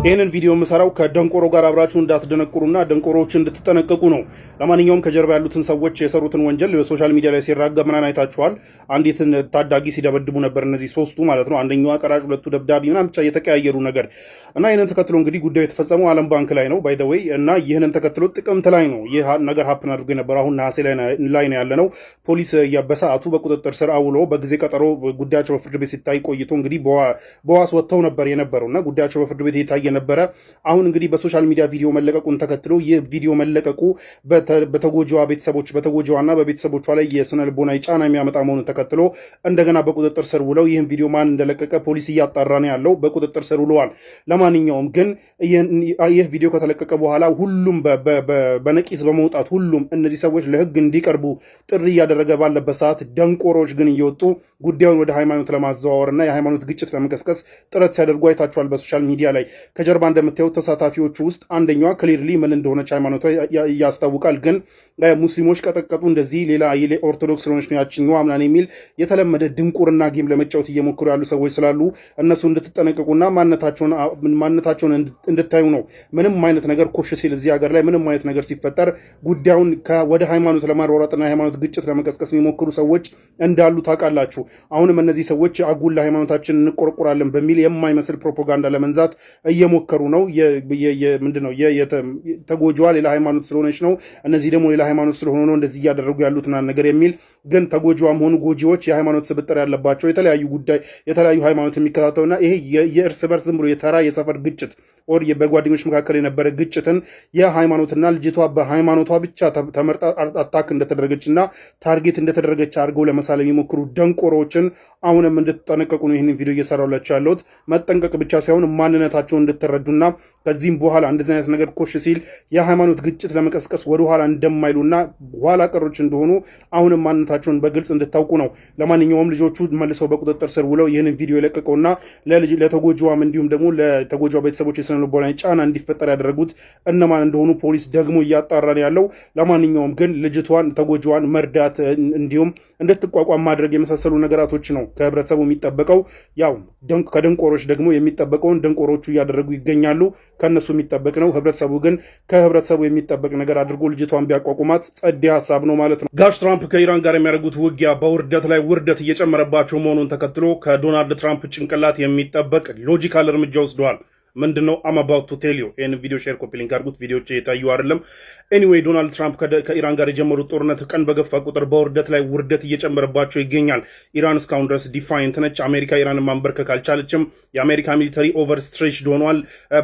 ይህንን ቪዲዮ የምሰራው ከደንቆሮ ጋር አብራችሁ እንዳትደነቁሩና ደንቆሮዎች እንድትጠነቀቁ ነው። ለማንኛውም ከጀርባ ያሉትን ሰዎች የሰሩትን ወንጀል በሶሻል ሚዲያ ላይ ሲራገብ ምናምን አይታችኋል። አንዲትን ታዳጊ ሲደበድቡ ነበር፣ እነዚህ ሶስቱ ማለት ነው። አንደኛዋ ቀራጭ፣ ሁለቱ ደብዳቤ ምናምን ብቻ የተቀያየሩ ነገር እና ይህንን ተከትሎ እንግዲህ ጉዳዩ የተፈጸመው ዓለም ባንክ ላይ ነው ባይ ዘ ዌይ እና ይህንን ተከትሎ ጥቅምት ላይ ነው ይህ ነገር ሀፕን አድርጎ የነበረው። አሁን ነሐሴ ላይ ነው ያለነው። ፖሊስ በሰዓቱ በቁጥጥር ስር አውሎ በጊዜ ቀጠሮ ጉዳያቸው በፍርድ ቤት ሲታይ ቆይቶ እንግዲህ በዋስ ወጥተው ነበር የነበረውና ጉዳያቸው በፍርድ ቤት የታየ ነበረ። አሁን እንግዲህ በሶሻል ሚዲያ ቪዲዮ መለቀቁን ተከትሎ ይህ ቪዲዮ መለቀቁ በተጎጂዋ ቤተሰቦች በተጎጂዋና በቤተሰቦቿ ላይ የስነ ልቦና ጫና የሚያመጣ መሆኑን ተከትሎ እንደገና በቁጥጥር ስር ውለው ይህን ቪዲዮ ማን እንደለቀቀ ፖሊስ እያጣራ ነው ያለው። በቁጥጥር ስር ውለዋል። ለማንኛውም ግን ይህ ቪዲዮ ከተለቀቀ በኋላ ሁሉም በነቂስ በመውጣት ሁሉም እነዚህ ሰዎች ለሕግ እንዲቀርቡ ጥሪ እያደረገ ባለበት ሰዓት ደንቆሮች ግን እየወጡ ጉዳዩን ወደ ሃይማኖት ለማዘዋወርና የሃይማኖት ግጭት ለመቀስቀስ ጥረት ሲያደርጉ አይታችኋል በሶሻል ሚዲያ ላይ። ከጀርባ እንደምታዩት ተሳታፊዎቹ ውስጥ አንደኛዋ ክሊርሊ ምን እንደሆነች ሃይማኖቷ ያስታውቃል። ግን ሙስሊሞች ቀጠቀጡ እንደዚህ ሌላ ኦርቶዶክስ ስለሆነች ነው ያችኛዋ ምናምን የሚል የተለመደ ድንቁርና ጌም ለመጫወት እየሞከሩ ያሉ ሰዎች ስላሉ እነሱ እንድትጠነቀቁና ማንነታቸውን እንድታዩ ነው። ምንም አይነት ነገር ኮሽ ሲል እዚህ ሀገር ላይ ምንም አይነት ነገር ሲፈጠር ጉዳዩን ወደ ሃይማኖት ለማሯሯጥና የሃይማኖት ግጭት ለመቀስቀስ የሚሞክሩ ሰዎች እንዳሉ ታውቃላችሁ። አሁንም እነዚህ ሰዎች አጉል ለሃይማኖታችን እንቆርቁራለን በሚል የማይመስል ፕሮፓጋንዳ ለመንዛት እየሞከሩ ነው። ምንድነው ተጎጂዋ ሌላ ሃይማኖት ስለሆነች ነው፣ እነዚህ ደግሞ ሌላ ሃይማኖት ስለሆነ ነው እንደዚህ እያደረጉ ያሉት ነገር የሚል ግን ተጎጂዋም ሆኑ ጎጂዎች የሃይማኖት ስብጥር ያለባቸው የተለያዩ ሃይማኖት የሚከታተሉና ይሄ የእርስ በርስ ዝም ብሎ የተራ የሰፈር ግጭት ኦር በጓደኞች መካከል የነበረ ግጭትን የሃይማኖትና ልጅቷ በሃይማኖቷ ብቻ ተመርጣ አታክ እንደተደረገችና ታርጌት እንደተደረገች አድርገው ለመሳል የሚሞክሩ ደንቆሮችን አሁንም እንድትጠነቀቁ ነው ይህንን ቪዲዮ እየሰራላችሁ ያለሁት። መጠንቀቅ ብቻ ሳይሆን ማንነታቸውን እንድትረዱና ከዚህም በኋላ እንደዚህ አይነት ነገር ኮሽ ሲል የሃይማኖት ግጭት ለመቀስቀስ ወደ ኋላ እንደማይሉና ኋላ ቀሮች እንደሆኑ አሁንም ማንነታቸውን በግልጽ እንድታውቁ ነው። ለማንኛውም ልጆቹ መልሰው በቁጥጥር ስር ውለው ይህንን ቪዲዮ የለቀቀውና ለተጎጂዋም እንዲሁም ደግሞ ለተጎጂዋ ቤተሰቦች የስነ ልቦና ጫና እንዲፈጠር ያደረጉት እነማን እንደሆኑ ፖሊስ ደግሞ እያጣራ ነው ያለው። ለማንኛውም ግን ልጅቷን ተጎጂዋን መርዳት እንዲሁም እንድትቋቋም ማድረግ የመሳሰሉ ነገራቶች ነው ከህብረተሰቡ የሚጠበቀው። ያው ከደንቆሮች ደግሞ የሚጠበቀውን ደንቆሮቹ እያደረጉ ይገኛሉ። ከነሱ የሚጠበቅ ነው። ህብረተሰቡ ግን ከህብረተሰቡ የሚጠበቅ ነገር አድርጎ ልጅቷን ቢያቋቁማት ጸዴ ሀሳብ ነው ማለት ነው። ጋሽ ትራምፕ ከኢራን ጋር የሚያደርጉት ውጊያ በውርደት ላይ ውርደት እየጨመረባቸው መሆኑን ተከትሎ ከዶናልድ ትራምፕ ጭንቅላት የሚጠበቅ ሎጂካል እርምጃ ወስደዋል። ምንድነው? አም አባውት ቱ ቴል ዩ። ይህን ቪዲዮ ሼር ኮፒ ሊንክ አድርጉት። ቪዲዮች የታዩ አይደለም። ኤኒዌይ ዶናልድ ትራምፕ ከኢራን ጋር የጀመሩት ጦርነት ቀን በገፋ ቁጥር በውርደት ላይ ውርደት እየጨመረባቸው ይገኛል። ኢራን እስካሁን ድረስ ዲፋይንት ነች። አሜሪካ ኢራንን ማንበርከክ አልቻለችም። የአሜሪካ ሚሊተሪ ኦቨር ስትሬችድ ሆኗል።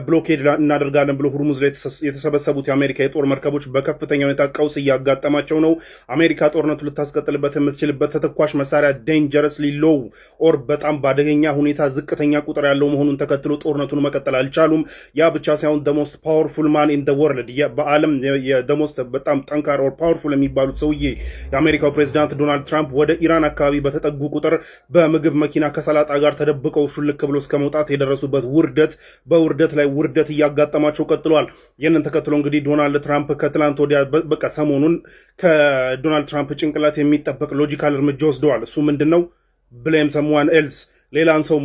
ብሎኬድ እናደርጋለን ብሎ ሁርሙዝ ላይ የተሰበሰቡት የአሜሪካ የጦር መርከቦች በከፍተኛ ሁኔታ ቀውስ እያጋጠማቸው ነው። አሜሪካ ጦርነቱ ልታስቀጥልበት የምትችልበት ተተኳሽ መሳሪያ ዴንጀረስሊ ሎው ኦር በጣም በአደገኛ ሁኔታ ዝቅተኛ ቁጥር ያለው መሆኑን ተከትሎ ጦርነቱን መቀጠል አልቻሉም። ያ ብቻ ሳይሆን the most powerful man in the world በዓለም the most በጣም ጠንካራ or powerful የሚባሉት ሰውዬ የአሜሪካው ፕሬዝዳንት ዶናልድ ትራምፕ ወደ ኢራን አካባቢ በተጠጉ ቁጥር በምግብ መኪና ከሰላጣ ጋር ተደብቀው ሹልክ ብሎ እስከ መውጣት የደረሱበት ውርደት በውርደት ላይ ውርደት እያጋጠማቸው ቀጥሏል። ይህንን ተከትሎ እንግዲህ ዶናልድ ትራምፕ ከትላንት ወዲያ በቃ ሰሞኑን ከዶናልድ ትራምፕ ጭንቅላት የሚጠበቅ ሎጂካል እርምጃ ወስደዋል። እሱ ምንድነው? blame someone else ሌላን ሰው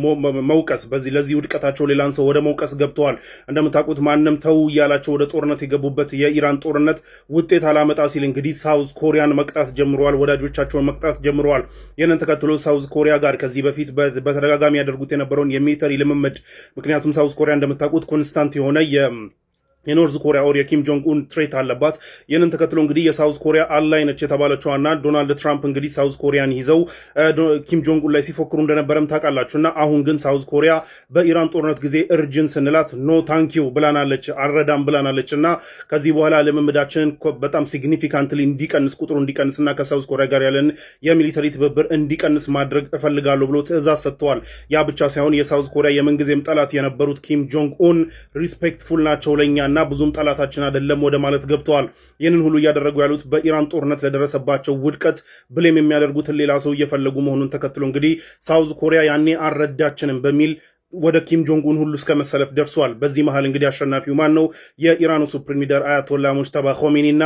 መውቀስ። ለዚህ ውድቀታቸው ሌላን ሰው ወደ መውቀስ ገብተዋል። እንደምታውቁት ማንም ተው እያላቸው ወደ ጦርነት የገቡበት የኢራን ጦርነት ውጤት አላመጣ ሲል እንግዲህ ሳውዝ ኮሪያን መቅጣት ጀምረዋል። ወዳጆቻቸውን መቅጣት ጀምረዋል። ይህንን ተከትሎ ሳውዝ ኮሪያ ጋር ከዚህ በፊት በተደጋጋሚ ያደርጉት የነበረውን የሚሊተሪ ልምምድ፣ ምክንያቱም ሳውዝ ኮሪያ እንደምታውቁት ኮንስታንት የሆነ የኖርዝ ኮሪያ ኦር የኪም ጆንግ ኡን ትሬት አለባት። ይህንን ተከትሎ እንግዲህ የሳውዝ ኮሪያ አላይ ነች የተባለችዋና ዶናልድ ትራምፕ እንግዲህ ሳውዝ ኮሪያን ይዘው ኪም ጆንግ ኡን ላይ ሲፎክሩ እንደነበረም ታውቃላችሁና አሁን ግን ሳውዝ ኮሪያ በኢራን ጦርነት ጊዜ እርጅን ስንላት ኖ ታንኪዩ ብላናለች፣ አረዳም ብላናለችና ከዚህ በኋላ ልምምዳችንን በጣም ሲግኒፊካንትሊ እንዲቀንስ ቁጥሩ እንዲቀንስና ከሳውዝ ኮሪያ ጋር ያለን የሚሊተሪ ትብብር እንዲቀንስ ማድረግ እፈልጋለሁ ብሎ ትዕዛዝ ሰጥተዋል። ያ ብቻ ሳይሆን የሳውዝ ኮሪያ የምንጊዜም ጠላት የነበሩት ኪም ጆንግ ኡን ሪስፔክትፉል ናቸው ለኛ እና ብዙም ጠላታችን አይደለም ወደ ማለት ገብተዋል። ይህንን ሁሉ እያደረጉ ያሉት በኢራን ጦርነት ለደረሰባቸው ውድቀት ብሌም የሚያደርጉትን ሌላ ሰው እየፈለጉ መሆኑን ተከትሎ እንግዲህ ሳውዝ ኮሪያ ያኔ አልረዳችንም በሚል ወደ ኪም ጆንግ ኡን ሁሉ እስከ መሰለፍ ደርሷል። በዚህ መሃል እንግዲህ አሸናፊው ማን ነው? የኢራኑ ሱፕሪም ሊደር አያቶላ ሙጅተባ ኾሜኒና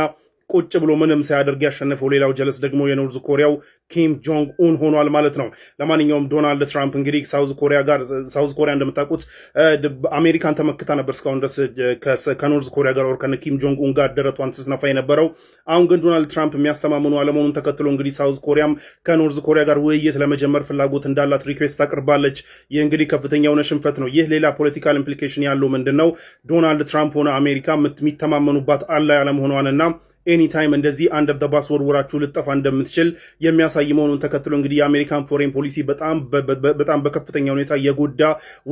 ቁጭ ብሎ ምንም ሳያደርግ ያሸነፈው ሌላው ጀለስ ደግሞ የኖርዝ ኮሪያው ኪም ጆንግ ኡን ሆኗል ማለት ነው። ለማንኛውም ዶናልድ ትራምፕ እንግዲህ ሳውዝ ኮሪያ እንደምታውቁት አሜሪካን ተመክታ ነበር እስካሁን ድረስ ከኖርዝ ኮሪያ ጋር ከነ ኪም ጆንግ ኡን ጋር ደረቷን ስትነፋ የነበረው። አሁን ግን ዶናልድ ትራምፕ የሚያስተማምኑ አለመሆኑን ተከትሎ እንግዲህ ሳውዝ ኮሪያም ከኖርዝ ኮሪያ ጋር ውይይት ለመጀመር ፍላጎት እንዳላት ሪኩዌስት አቅርባለች። ይህ እንግዲህ ከፍተኛ የሆነ ሽንፈት ነው። ይህ ሌላ ፖለቲካል ኢምፕሊኬሽን ያለው ምንድነው? ዶናልድ ትራምፕ ሆነ አሜሪካ የሚተማመኑባት አለ ያለመሆኗንና ኤኒታይም እንደዚህ አንደር ዘ ባስ ወርወራችሁ ልጠፋ እንደምትችል የሚያሳይ መሆኑን ተከትሎ እንግዲህ የአሜሪካን ፎሬን ፖሊሲ በጣም በከፍተኛ ሁኔታ የጎዳ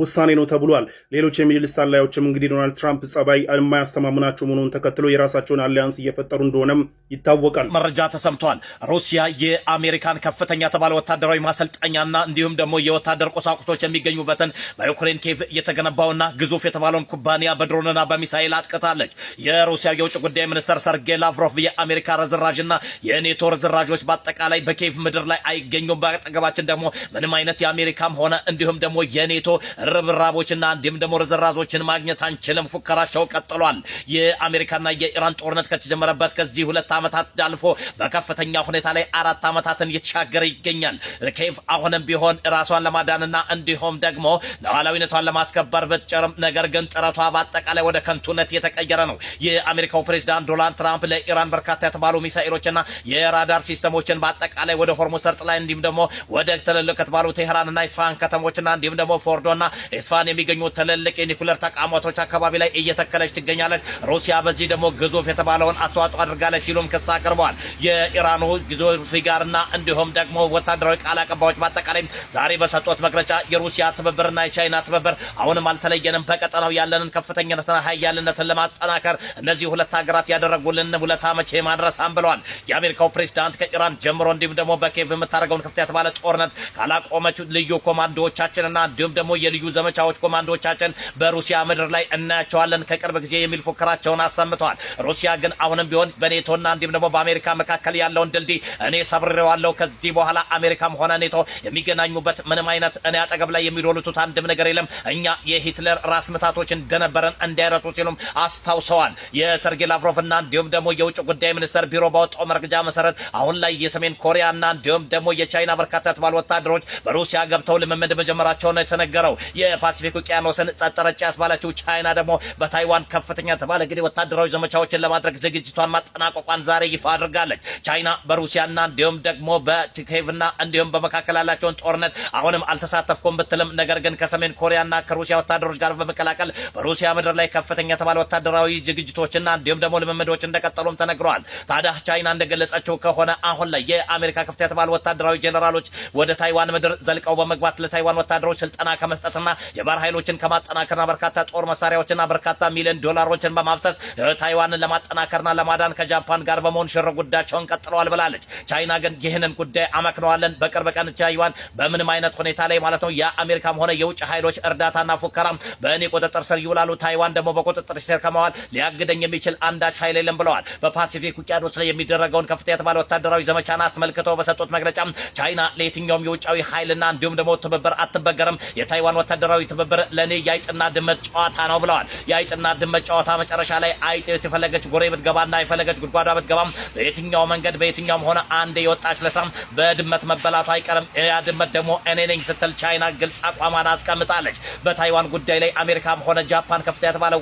ውሳኔ ነው ተብሏል። ሌሎች የሚድል ኢስት አላዮችም እንግዲህ ዶናልድ ትራምፕ ጸባይ የማያስተማምናቸው መሆኑን ተከትሎ የራሳቸውን አሊያንስ እየፈጠሩ እንደሆነም ይታወቃል። መረጃ ተሰምቷል። ሩሲያ የአሜሪካን ከፍተኛ የተባለ ወታደራዊ ማሰልጠኛና እንዲሁም ደግሞ የወታደር ቁሳቁሶች የሚገኙበትን በዩክሬን ኬቭ የተገነባውና ግዙፍ የተባለውን ኩባንያ በድሮንና በሚሳኤል አጥቅታለች። የሩሲያ የውጭ ጉዳይ ሚኒስትር ሰርጌይ ላቭሮቭ የአሜሪካ ርዝራዥና የኔቶ ርዝራዦች በአጠቃላይ በኬቭ ምድር ላይ አይገኙም፣ በአጠገባችን ደግሞ ምንም አይነት የአሜሪካም ሆነ እንዲሁም ደግሞ የኔቶ ርብራቦችና እንዲሁም ደግሞ ርዝራዦችን ማግኘት አንችልም። ፉከራቸው ቀጥሏል። የአሜሪካና የኢራን ጦርነት ከተጀመረበት ከዚህ 2 ዓመታት አልፎ በከፍተኛ ሁኔታ ላይ 4 ዓመታትን እየተሻገረ ይገኛል። ኬቭ አሁንም ቢሆን ራሷን ለማዳንና እንዲሁም ደግሞ ሉዓላዊነቷን ለማስከበር ብትጨርም ነገር ግን ጥረቷ በአጠቃላይ ወደ ከንቱነት የተቀየረ ነው። የአሜሪካው ፕሬዝዳንት ዶናልድ ትራምፕ ለኢራን በርካታ የተባሉ ሚሳኤሎችና የራዳር ሲስተሞችን በአጠቃላይ ወደ ሆርሙዝ ሰርጥ ላይ እንዲሁም ደግሞ ወደ ትልልቅ ከተባሉ ቴህራንና ኢስፋሃን ከተሞችና እንዲሁም ደግሞ ፎርዶና ኢስፋሃን የሚገኙ ትልልቅ የኒኩሌር ተቋማቶች አካባቢ ላይ እየተከለች ትገኛለች። ሩሲያ በዚህ ደግሞ ግዙፍ የተባለውን አስተዋጽኦ አድርጋለች ሲሉም ክስ አቅርበዋል። የኢራኑ ግዙፍ ፊጋርና እንዲሁም ደግሞ ወታደራዊ ቃል አቀባዮች በአጠቃላይ ዛሬ በሰጡት መግለጫ የሩሲያ ትብብርና የቻይና ትብብር አሁንም አልተለየንም፣ በቀጠናው ያለንን ከፍተኛነትና ኃያልነትን ለማጠናከር እነዚህ ሁለት ሀገራት ያደረጉልን ሁለት ዓመት ማድረሳን ብለዋል። የአሜሪካው ፕሬዝዳንት ከኢራን ጀምሮ እንዲሁም ደግሞ በኬቭ የምታደርገውን ከፍተኛ የተባለ ጦርነት ካላቆመች ልዩ ኮማንዶዎቻችንና እንዲሁም ደግሞ የልዩ ዘመቻዎች ኮማንዶዎቻችን በሩሲያ ምድር ላይ እናያቸዋለን ከቅርብ ጊዜ የሚል ፉከራቸውን አሰምተዋል። ሩሲያ ግን አሁንም ቢሆን በኔቶና እንዲሁም ደግሞ በአሜሪካ መካከል ያለውን ድልድይ እኔ ሰብሬዋለሁ፣ ከዚህ በኋላ አሜሪካም ሆነ ኔቶ የሚገናኙበት ምንም አይነት እኔ አጠገብ ላይ የሚዶሉት አንድም ነገር የለም፣ እኛ የሂትለር ራስ ምታቶች እንደነበረን እንዳይረሱ ሲሉም አስታውሰዋል። የሰርጌይ ላቭሮቭና እንዲሁም ደግሞ የውጭ ጉዳይ ሚኒስተር ቢሮ ባወጣው መረጃ መሰረት አሁን ላይ የሰሜን ኮሪያና እንዲሁም ደግሞ የቻይና በርካታ የተባሉ ወታደሮች በሩሲያ ገብተው ልምምድ መጀመራቸው ነው የተነገረው። የፓሲፊክ ውቅያኖስን ጸጥ ረጭ ያስባለችው ቻይና ደግሞ በታይዋን ከፍተኛ የተባለ እንግዲህ ወታደራዊ ዘመቻዎችን ለማድረግ ዝግጅቷን ማጠናቀቋን ዛሬ ይፋ አድርጋለች። ቻይና በሩሲያና እንዲሁም ደግሞ በኬቭና እንዲሁም በመካከል ያላቸውን ጦርነት አሁንም አልተሳተፍኩም ብትልም ነገር ግን ከሰሜን ኮሪያና ከሩሲያ ወታደሮች ጋር በመቀላቀል በሩሲያ ምድር ላይ ከፍተኛ የተባለ ወታደራዊ ዝግጅቶችና እንዲሁም ደግሞ ልምምዶች እንደቀጠሉም ተነግሯል። ታዲያ ቻይና እንደገለጸችው ከሆነ አሁን ላይ የአሜሪካ ከፍተኛ የተባሉ ወታደራዊ ጄኔራሎች ወደ ታይዋን ምድር ዘልቀው በመግባት ለታይዋን ወታደሮች ስልጠና ከመስጠትና የባህር ኃይሎችን ከማጠናከርና በርካታ ጦር መሳሪያዎችና በርካታ ሚሊዮን ዶላሮችን በማፍሰስ ታይዋንን ለማጠናከርና ለማዳን ከጃፓን ጋር በመሆን ሽር ጉዳያቸውን ቀጥለዋል ብላለች። ቻይና ግን ይህንን ጉዳይ አመክነዋለን፣ በቅርብ ቀን ታይዋን በምንም አይነት ሁኔታ ላይ ማለት ነው የአሜሪካም ሆነ የውጭ ኃይሎች እርዳታና ፉከራም በእኔ ቁጥጥር ስር ይውላሉ፣ ታይዋን ደግሞ በቁጥጥር ስር ከመዋል ሊያግደኝ የሚችል አንዳች ኃይል የለም ብለዋል። በፓሲፊክ ውቅያኖስ ላይ የሚደረገውን ከፍተኛ የተባለ ወታደራዊ ዘመቻን አስመልክተው በሰጡት መግለጫ ቻይና ለየትኛውም የውጫዊ ኃይልና እንዲሁም ደግሞ ትብብር አትበገርም፣ የታይዋን ወታደራዊ ትብብር ለኔ የአይጥና ድመት ጨዋታ ነው ብለዋል። የአይጥና ድመት ጨዋታ መጨረሻ ላይ አይጥ የፈለገች ጎሬ ብትገባና የፈለገች ጉድጓዷ ብትገባም በየትኛው መንገድ በየትኛውም ሆነ አንዴ የወጣች ለታም በድመት መበላቱ አይቀርም፣ ያ ድመት ደግሞ እኔ ነኝ ስትል ቻይና ግልጽ አቋሟን አስቀምጣለች። በታይዋን ጉዳይ ላይ አሜሪካም ሆነ ጃፓን ከፍተኛ የተባለ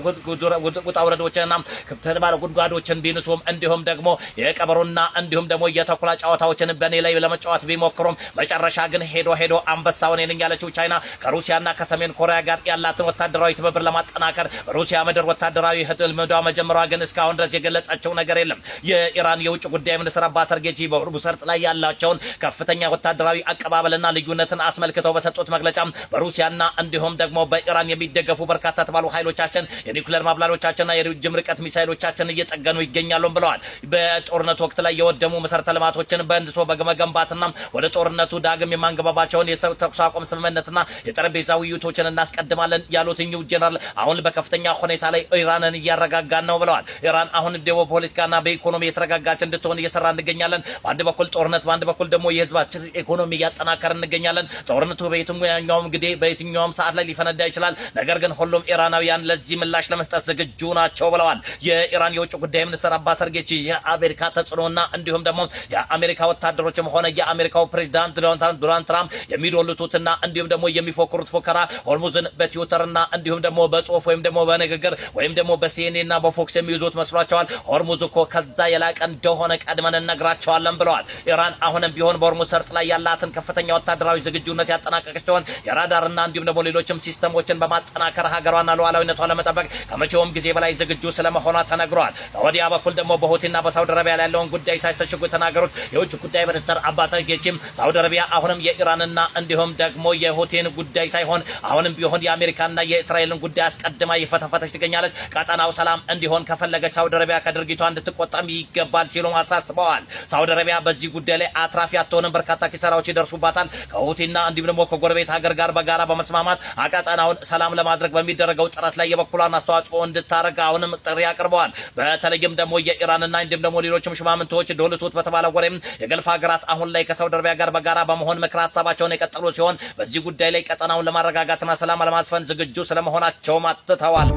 ውጣ ውረዶችንና ከፍተኛ የተባለ ጉድጓዶችን ቢንሱም እንዲሁም ደግሞ የቀበሮና እንዲሁም ደግሞ የተኩላ ጨዋታዎችን በኔ ላይ ለመጫወት ቢሞክሩም መጨረሻ ግን ሄዶ አንበሳውን ነኝ ያለችው ቻይና ከሩሲያና ከሰሜን ኮሪያ ጋር ያላትን ወታደራዊ ትብብር ለማጠናከር በሩሲያ ምድር ወታደራዊ ህልምዷ መጀመሯ ግን እስካሁን ድረስ የገለጸችው ነገር የለም። የኢራን የውጭ ጉዳይ ሚኒስትር አባስ አርጌጂ በሆርሙዝ ሰርጥ ላይ ያላቸውን ከፍተኛ ወታደራዊ አቀባበልና ልዩነትን አስመልክተው በሰጡት መግለጫ በሩሲያና እንዲሁም ደግሞ በኢራን የሚደገፉ በርካታ ተባሉ ኃይሎቻችን የኒኩሌር ማብላሎቻችንና የረጅም ርቀት ሚሳኤሎቻችን እየጠገኑ ይገኛሉ ብለዋል። በጦርነቱ ወቅት ላይ የወደሙ መሰረተ ልማቶችን በእንድሶ በመገንባትና ወደ ጦርነቱ ዳግም የማንገባባቸውን የተኩስ አቁም ስምምነትና የጠረጴዛ ውይይቶችን እናስቀድማለን ያሉት እኚሁ ጄኔራል አሁን በከፍተኛ ሁኔታ ላይ ኢራንን እያረጋጋን ነው ብለዋል። ኢራን አሁን ደግሞ ፖለቲካና በኢኮኖሚ የተረጋጋች እንድትሆን እየሰራ እንገኛለን። በአንድ በኩል ጦርነት፣ በአንድ በኩል ደግሞ የህዝባችን ኢኮኖሚ እያጠናከር እንገኛለን። ጦርነቱ በየትኛውም ጊዜ በየትኛውም ሰዓት ላይ ሊፈነዳ ይችላል። ነገር ግን ሁሉም ኢራናውያን ለዚህ ምላሽ ለመስጠት ዝግጁ ናቸው ብለዋል። የኢራን የውጭ ጉዳይ ሚኒስትር አባስ አምባሳደር የአሜሪካ ተጽዕኖና እንዲሁም ደግሞ የአሜሪካ ወታደሮችም ሆነ የአሜሪካው ፕሬዝዳንት ዶናልድ ትራምፕ የሚዶልቱትና እንዲሁም ደግሞ የሚፎክሩት ፎከራ ሆርሙዝን በትዊተርና እንዲሁም ደግሞ በጽሁፍ ወይም ደግሞ በንግግር ወይም ደግሞ በሲኤንኤን እና በፎክስ የሚይዙት መስሏቸዋል። ሆርሙዝ እኮ ከዛ የላቀ እንደሆነ ቀድመን እነግራቸዋለን ብለዋል። ኢራን አሁንም ቢሆን በሆርሙዝ ሰርጥ ላይ ያላትን ከፍተኛ ወታደራዊ ዝግጁነት ያጠናቀቀች ሲሆን የራዳርና እንዲሁም ደግሞ ሌሎችም ሲስተሞችን በማጠናከር ሀገሯና ሉዓላዊነቷን ለመጠበቅ ከመቼውም ጊዜ በላይ ዝግጁ ስለመሆኗ ተነግሯል። ከወዲያ በኩል ደግሞ በሁቲና በሳውዲ አረቢያ ላይ ያለውን ጉዳይ ሳይሰሽጉ የተናገሩት የውጭ ጉዳይ ሚኒስትር አባስ አርጌቺም ሳውዲ አረቢያ አሁንም የኢራንና እንዲሁም ደግሞ የሁቲን ጉዳይ ሳይሆን አሁንም ቢሆን የአሜሪካና የእስራኤልን ጉዳይ አስቀድማ እየፈተፈተች ትገኛለች። ቀጠናው ሰላም እንዲሆን ከፈለገች ሳውዲ አረቢያ ከድርጊቷ እንድትቆጠም ይገባል ሲሉ አሳስበዋል። ሳውዲ አረቢያ በዚህ ጉዳይ ላይ አትራፊ አትሆንም፣ በርካታ ኪሳራዎች ይደርሱባታል። ከሁቲና እንዲሁም ደግሞ ከጎረቤት ሀገር ጋር በጋራ በመስማማት ቀጠናውን ሰላም ለማድረግ በሚደረገው ጥረት ላይ የበኩሏን አስተዋጽኦ እንድታደርግ አሁንም ጥሪ አቅርበዋል። በተለይም ደግሞ የኢራንና እንዲሁም ደግሞ ሌሎችም ሽማምንቶች ዶልቱት በተባለ ወሬም የገልፍ ሀገራት አሁን ላይ ከሳውዲ አረቢያ ጋር በጋራ በመሆን ምክር ሀሳባቸውን የቀጠሉ ሲሆን በዚህ ጉዳይ ላይ ቀጠናውን ለማረጋጋትና ሰላም ለማስፈን ዝግጁ ስለመሆናቸው አትተዋል።